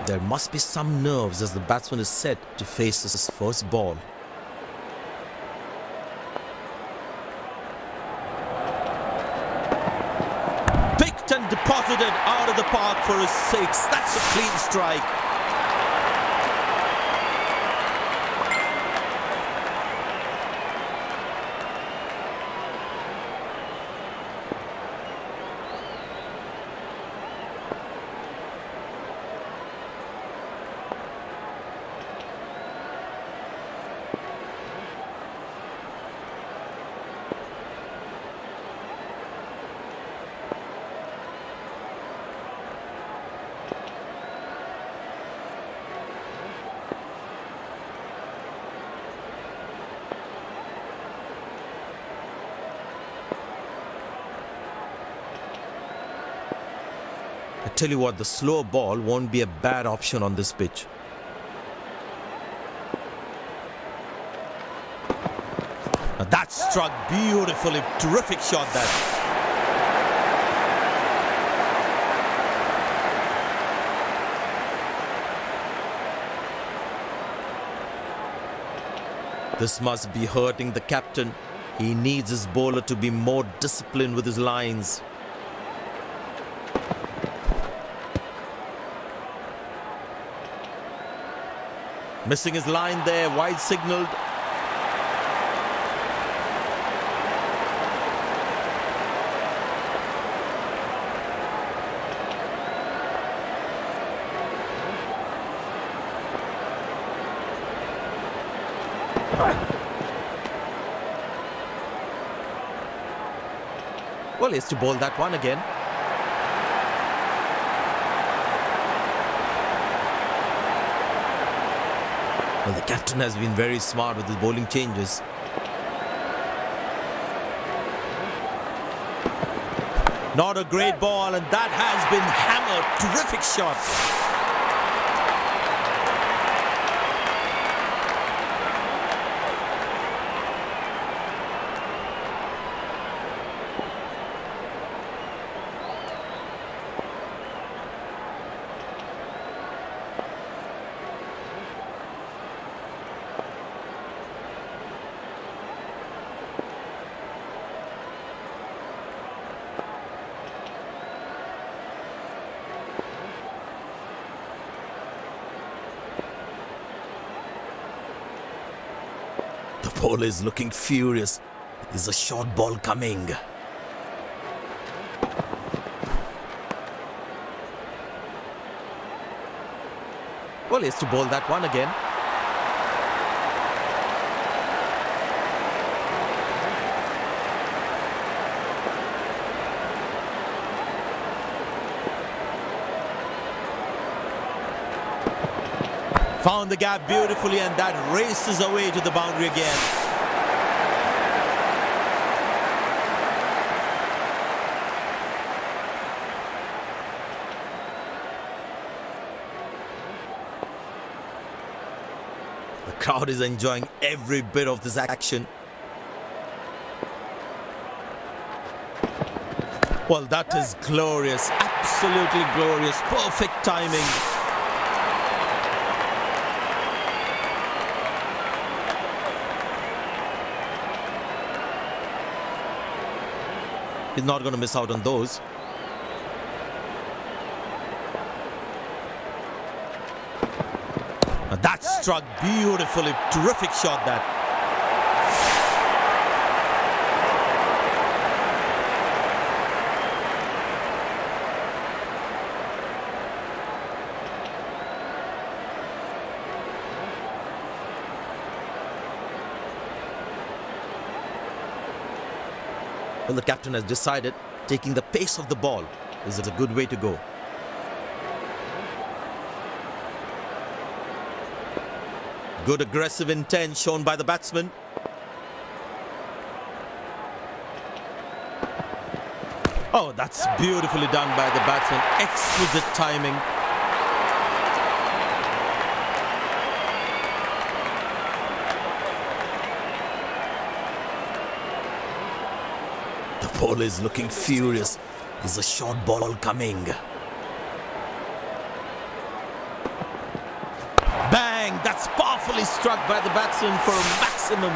There must be some nerves as the batsman is set to face his first ball. Picked and deposited out of the park for a six. That's a clean strike. I tell you what, the slow ball won't be a bad option on this pitch. Now that struck beautifully. Terrific shot that. This must be hurting the captain. He needs his bowler to be more disciplined with his lines. Missing his line there, wide signalled. Well, he has to bowl that one again. Well, the captain has been very smart with his bowling changes. Not a great ball, and that has been hammered. Terrific shot. The bowler is looking furious. Is a short ball coming? Well, he has to bowl that one again. Found the gap beautifully, and that races away to the boundary again. The crowd is enjoying every bit of this action. Well, that is glorious, absolutely glorious, perfect timing. He's not going to miss out on those. Now that struck beautifully. Terrific shot that. Well, the captain has decided taking the pace of the ball is a good way to go. Good aggressive intent shown by the batsman. Oh, that's beautifully done by the batsman. Exquisite timing. The bowler is looking furious. Is a short ball coming? struck by the batsman for a maximum.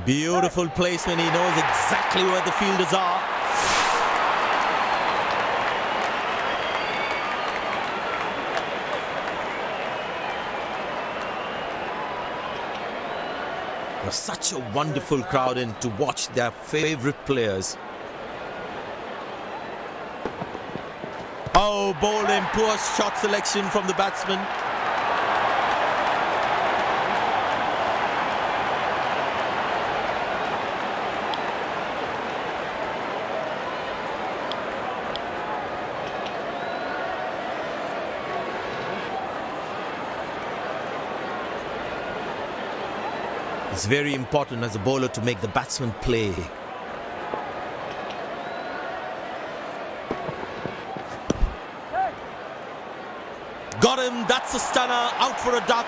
Beautiful placement. He knows exactly where the fielders are. There's such a wonderful crowd in to watch their favorite players. Oh, bowled in. Poor shot selection from the batsman. It's very important as a bowler to make the batsman play. Got him, that's a stunner, out for a duck.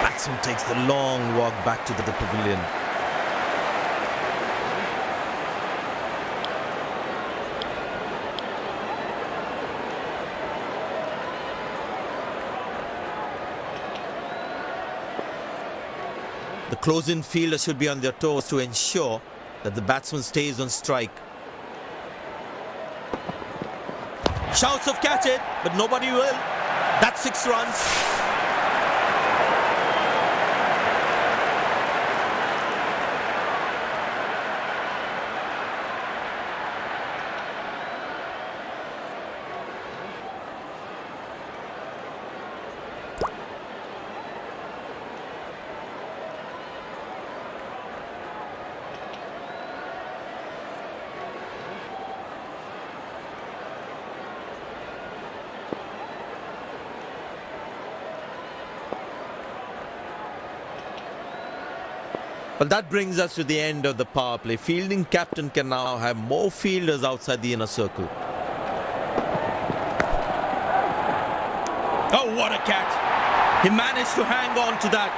Batsman takes the long walk back to the pavilion. The close-in fielder should be on their toes to ensure that the batsman stays on strike. Shouts of catch it, but nobody will. That's 6 runs. Well, that brings us to the end of the power play. Fielding captain can now have more fielders outside the inner circle. Oh, what a catch! He managed to hang on to that.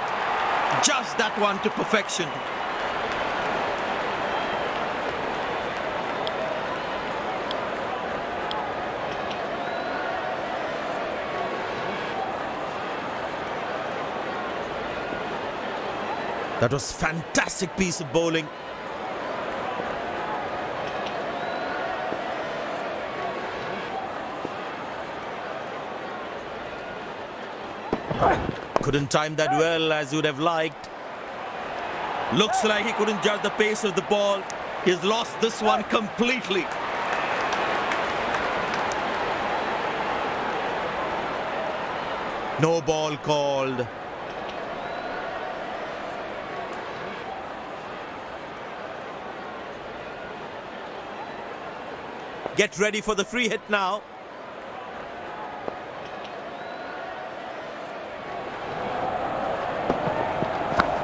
Just that one to perfection. That was fantastic piece of bowling. Couldn't time that well as you would have liked. Looks like he couldn't judge the pace of the ball. He's lost this one completely. No ball called. Get ready for the free hit now.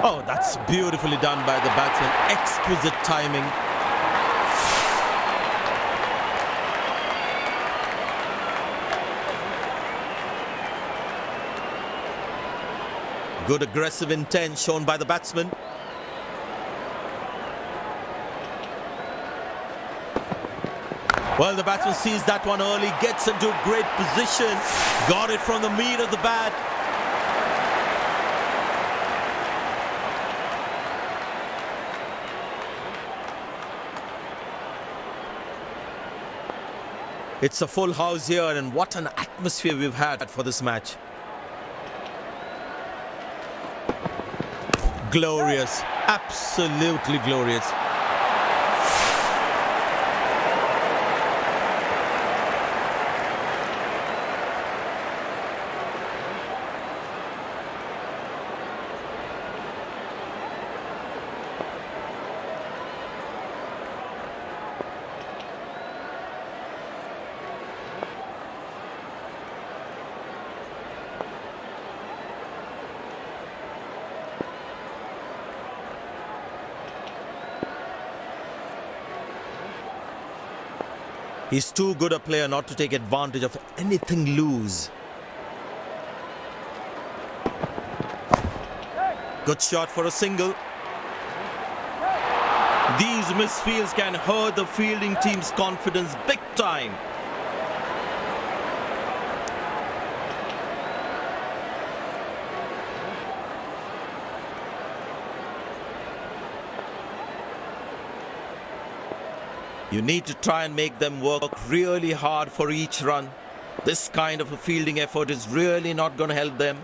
Oh, that's beautifully done by the batsman. Exquisite timing. Good aggressive intent shown by the batsman. Well, the batsman sees that one early, gets into a great position, got it from the meat of the bat. It's a full house here, and what an atmosphere we've had for this match. Glorious, absolutely glorious. He's too good a player not to take advantage of anything loose. Good shot for a single. These misfields can hurt the fielding team's confidence big time. You need to try and make them work really hard for each run. This kind of a fielding effort is really not going to help them.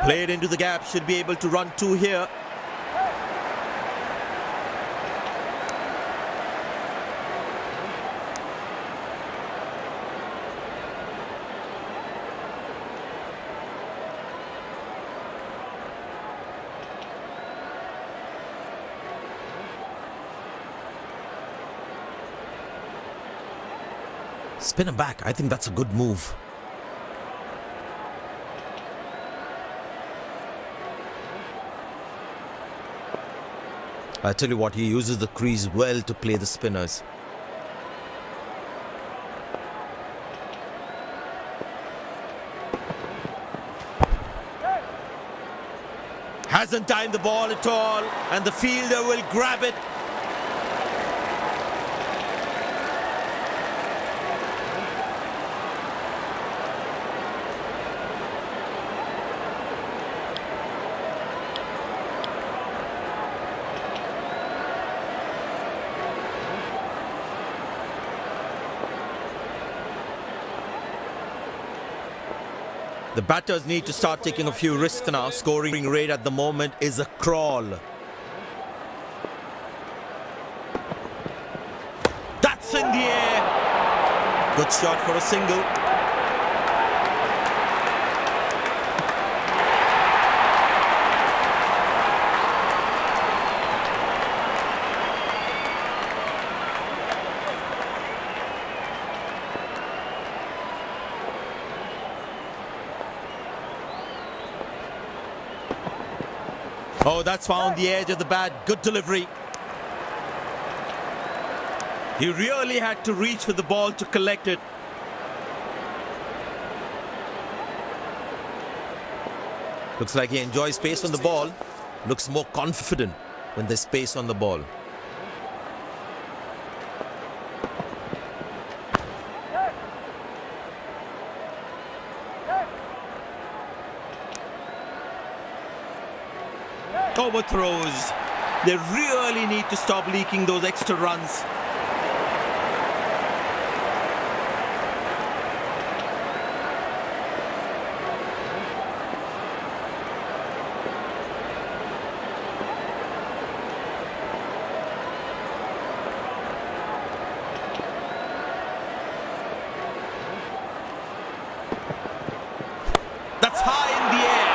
Played into the gap, should be able to run two here. Spin him back. I think that's a good move. I tell you what, he uses the crease well to play the spinners. Hasn't timed the ball at all, and the fielder will grab it. The batters need to start taking a few risks now. Scoring rate at the moment is a crawl. That's in the air. Good shot for a single. Oh, that's found the edge of the bat. Good delivery. He really had to reach for the ball to collect it. Looks like he enjoys space on the ball. Looks more confident when there's space on the ball. Overthrows. They really need to stop leaking those extra runs. That's high in the air.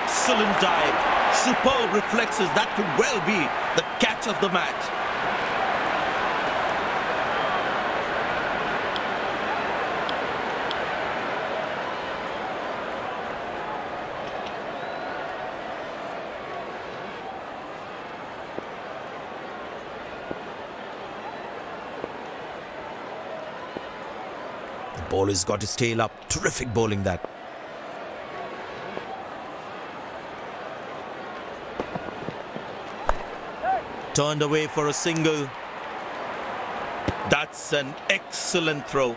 Excellent dive. Superb reflexes. That could well be the catch of the match. The bowler's got his tail up. Terrific bowling that. Turned away for a single. That's an excellent throw.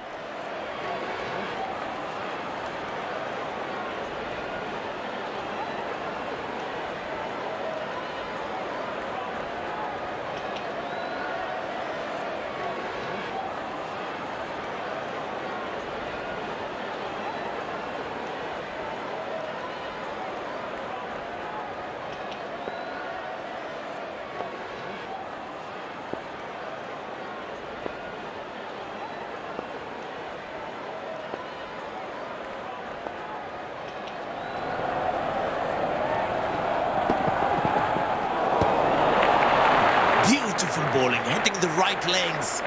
Beautiful bowling, hitting the right legs.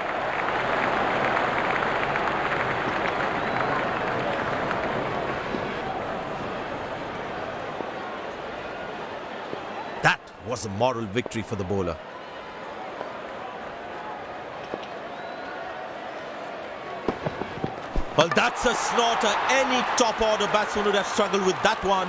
That was a moral victory for the bowler. Well, that's a slaughter. Any top order batsman would have struggled with that one.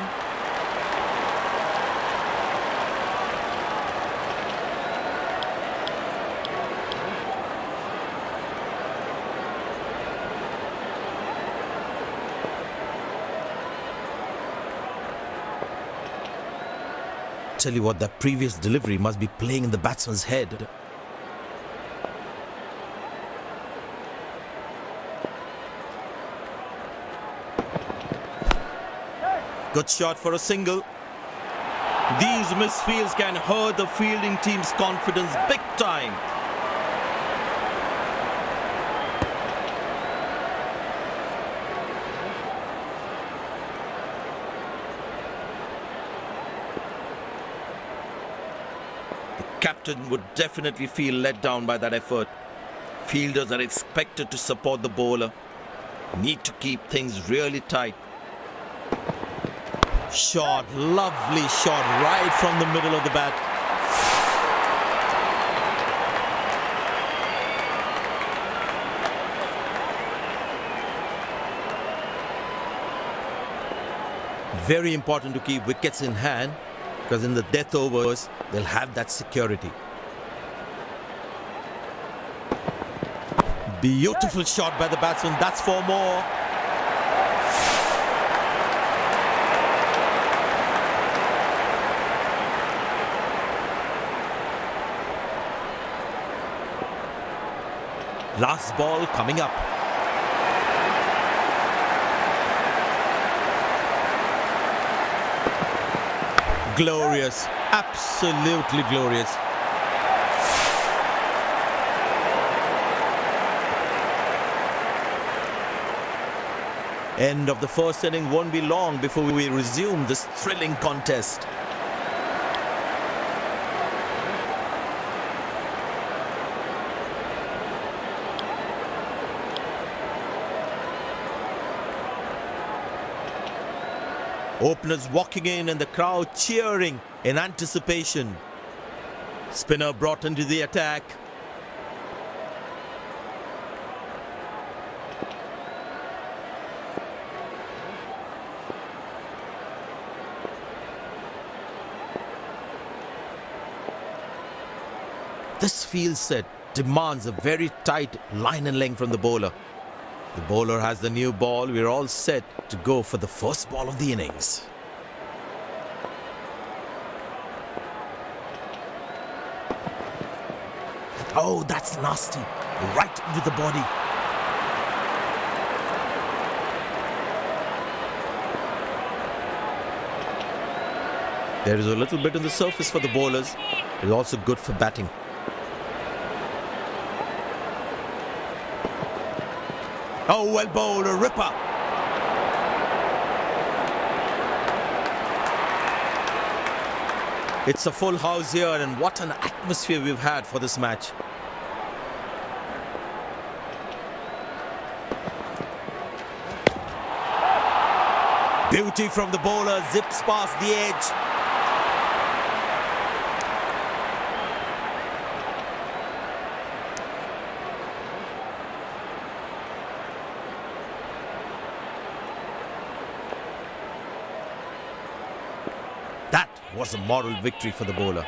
Tell you what, that previous delivery must be playing in the batsman's head. Good shot for a single. These misfields can hurt the fielding team's confidence big time. The captain would definitely feel let down by that effort. Fielders are expected to support the bowler. Need to keep things really tight. Shot, lovely shot right from the middle of the bat. Very important to keep wickets in hand, because in the death overs they'll have that security. Beautiful shot by the batsman. That's 4 more. Last ball coming up. Glorious, absolutely glorious. End of the first inning won't be long before we resume this thrilling contest. Openers walking in and the crowd cheering in anticipation. Spinner brought into the attack. This field set demands a very tight line and length from the bowler. The bowler has the new ball. We're all set to go for the first ball of the innings. Oh, that's nasty. Right into the body. There is a little bit on the surface for the bowlers. It's also good for batting. Oh, well bowled, a ripper. It's a full house here, and what an atmosphere we've had for this match. Beauty from the bowler, zips past the edge. That was a moral victory for the bowler.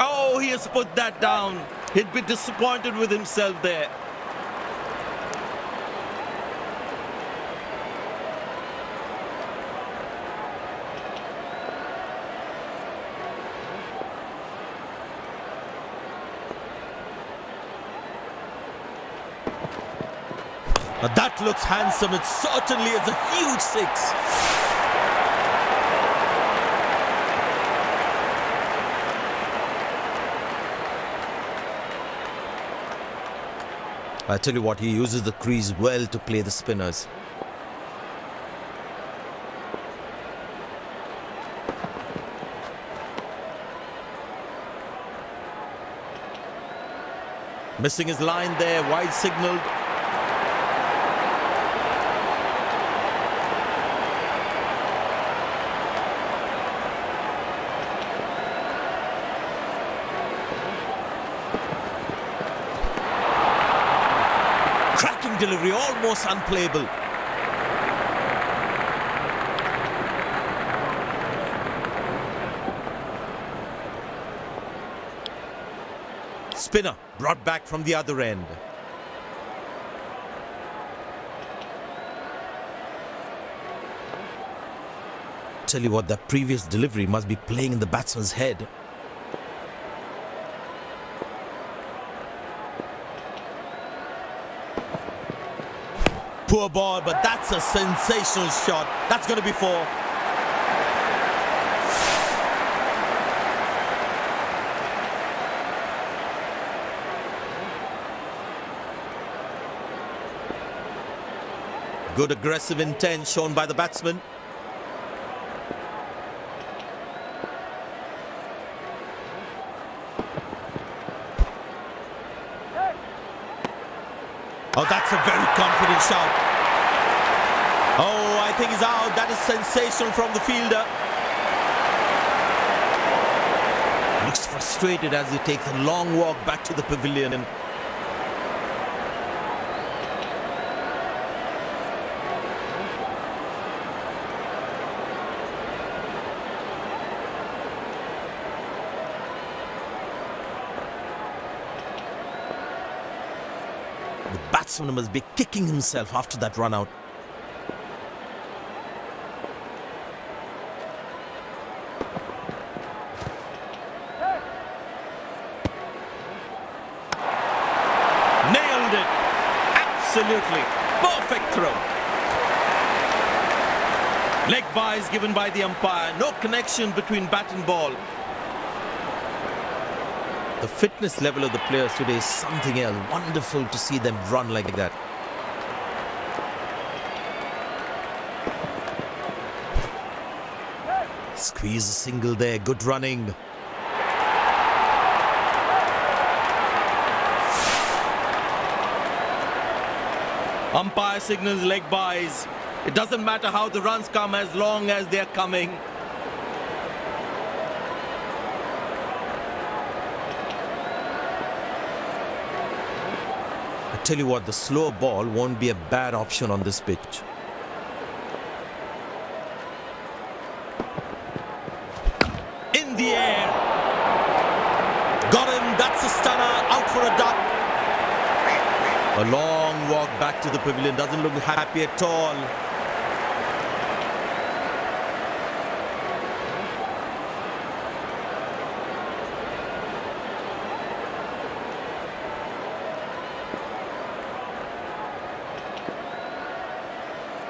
Oh, he has put that down. He'd be disappointed with himself there. Now that looks handsome. It certainly is a huge 6. I tell you what, he uses the crease well to play the spinners. Missing his line there, wide signaled. Cracking delivery, almost unplayable. Spinner brought back from the other end. Tell you what, that previous delivery must be playing in the batsman's head. Poor ball, but that's a sensational shot. That's going to be four. Good aggressive intent shown by the batsman. Oh, that's a very confident shot. Oh, I think he's out. That is sensational from the fielder. Looks frustrated as he takes a long walk back to the pavilion. The batsman must be kicking himself after that run out. Nailed it! Absolutely perfect throw. Leg byes given by the umpire. No connection between bat and ball. The fitness level of the players today is something else. Wonderful to see them run like that. Squeeze a single there. Good running. Umpire signals leg byes. It doesn't matter how the runs come as long as they're coming. I tell you what, the slow ball won't be a bad option on this pitch. In the air. Got him. That's a stunner. Out for a duck. A long walk back to the pavilion. Doesn't look happy at all.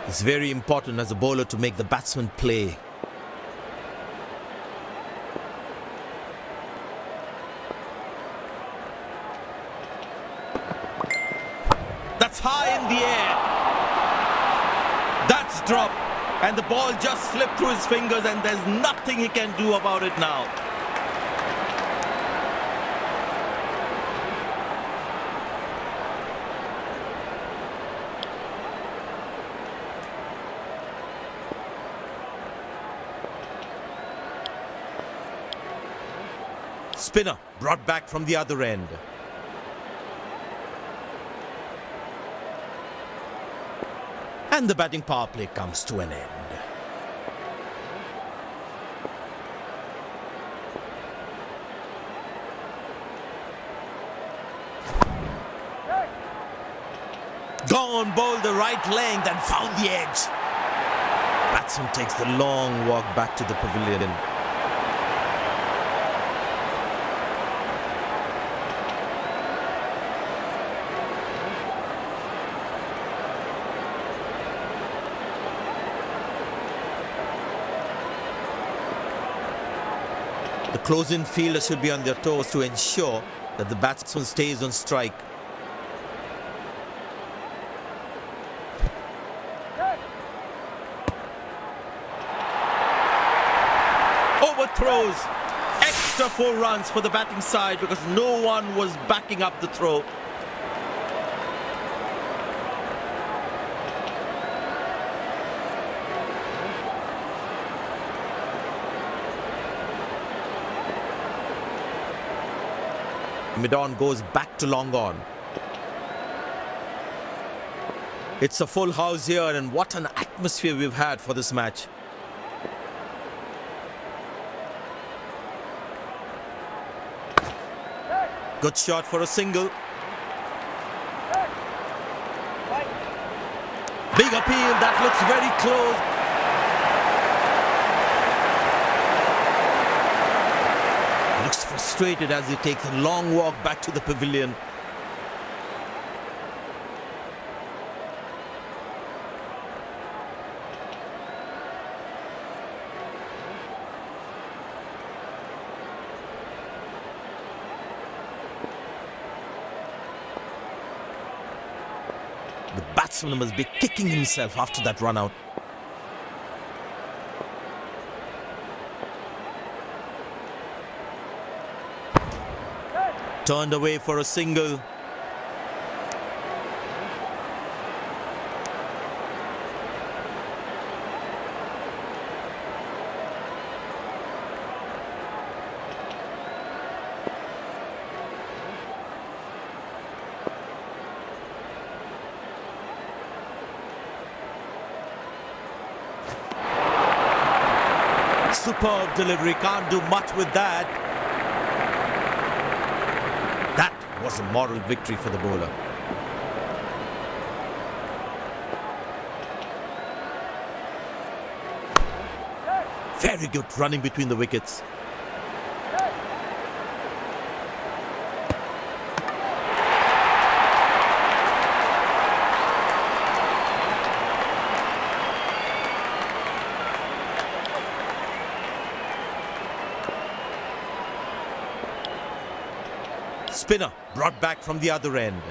It's very important as a bowler to make the batsman play. That's high in the air. That's dropped. And the ball just slipped through his fingers and there's nothing he can do about it now. Spinner brought back from the other end. And the batting power play comes to an end. Gone, bowled the right length and found the edge. Batsman takes the long walk back to the pavilion. The close-in fielders should be on their toes to ensure that the batsman stays on strike. Overthrows. Extra 4 runs for the batting side because no one was backing up the throw. Mid-on goes back to long on. It's a full house here, and what an atmosphere we've had for this match. Good shot for a single. Big appeal, that looks very close. Looks frustrated as he takes a long walk back to the pavilion. The batsman must be kicking himself after that run out. Turned away for a single. Superb delivery, can't do much with that. That was a moral victory for the bowler. Very good running between the wickets. Spinner brought back from the other end.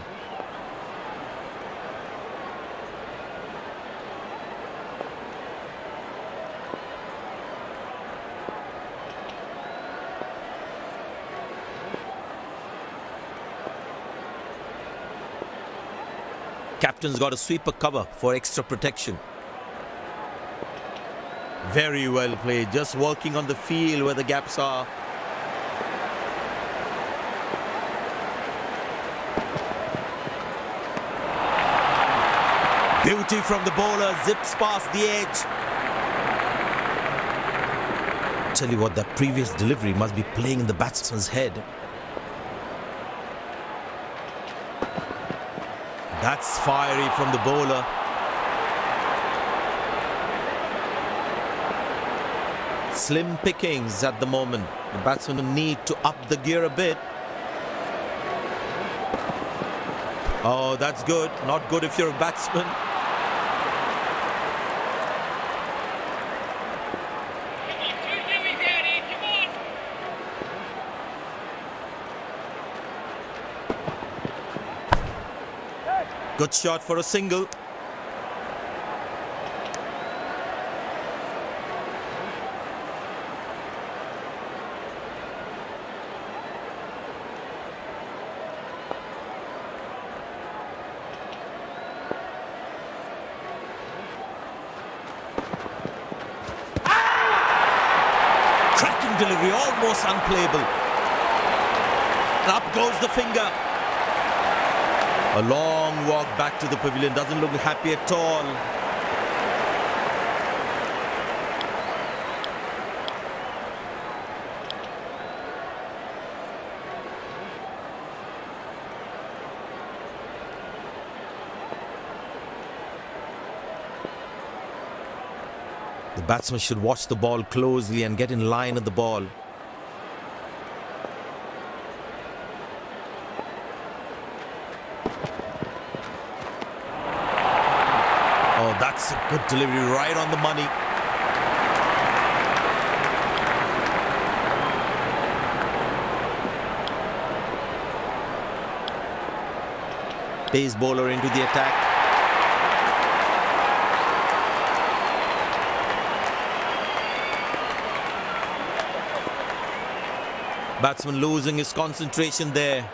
Captain's got a sweeper cover for extra protection. Very well played, just working on the field where the gaps are. Beauty from the bowler, zips past the edge. Tell you what, that previous delivery must be playing in the batsman's head. That's fiery from the bowler. Slim pickings at the moment. The batsman need to up the gear a bit. Oh, that's good. Not good if you're a batsman. Good shot for a single. Cracking delivery, almost unplayable. And up goes the finger. A long walk back to the pavilion, doesn't look happy at all. The batsman should watch the ball closely and get in line at the ball. Oh, that's a good delivery, right on the money. Pace bowler into the attack. Batsman losing his concentration there.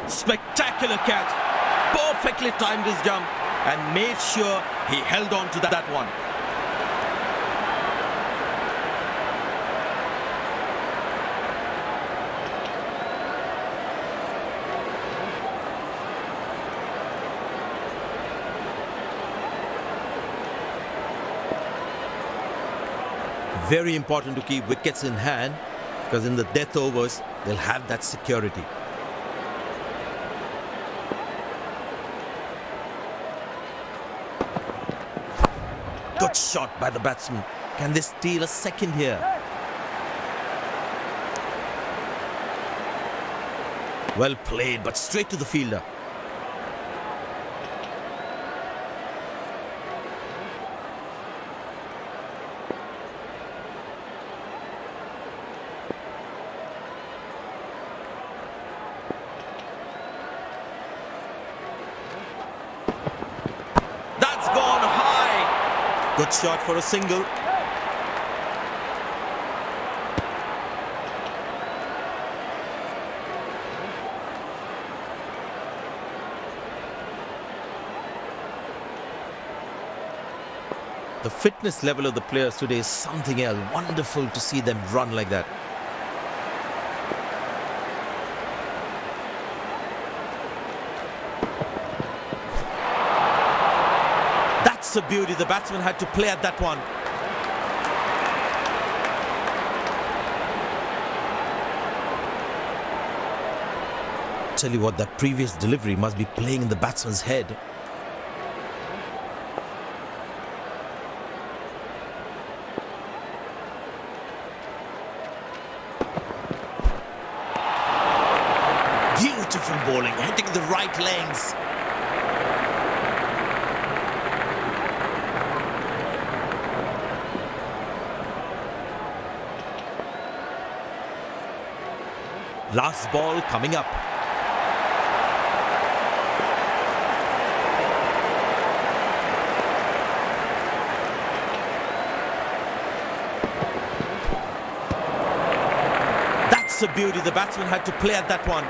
Spectacular catch. Perfectly timed his jump and made sure he held on to that one. Very important to keep wickets in hand, because in the death overs, they'll have that security. Good shot by the batsman. Can they steal a second here? Well played, but straight to the fielder. That's gone high. Good shot for a single. The fitness level of the players today is something else. Wonderful to see them run like that. That's a beauty. The batsman had to play at that one. Tell you what, that previous delivery must be playing in the batsman's head. Beautiful bowling, hitting the right lanes. Last ball coming up. That's a beauty. The batsman had to play at that one.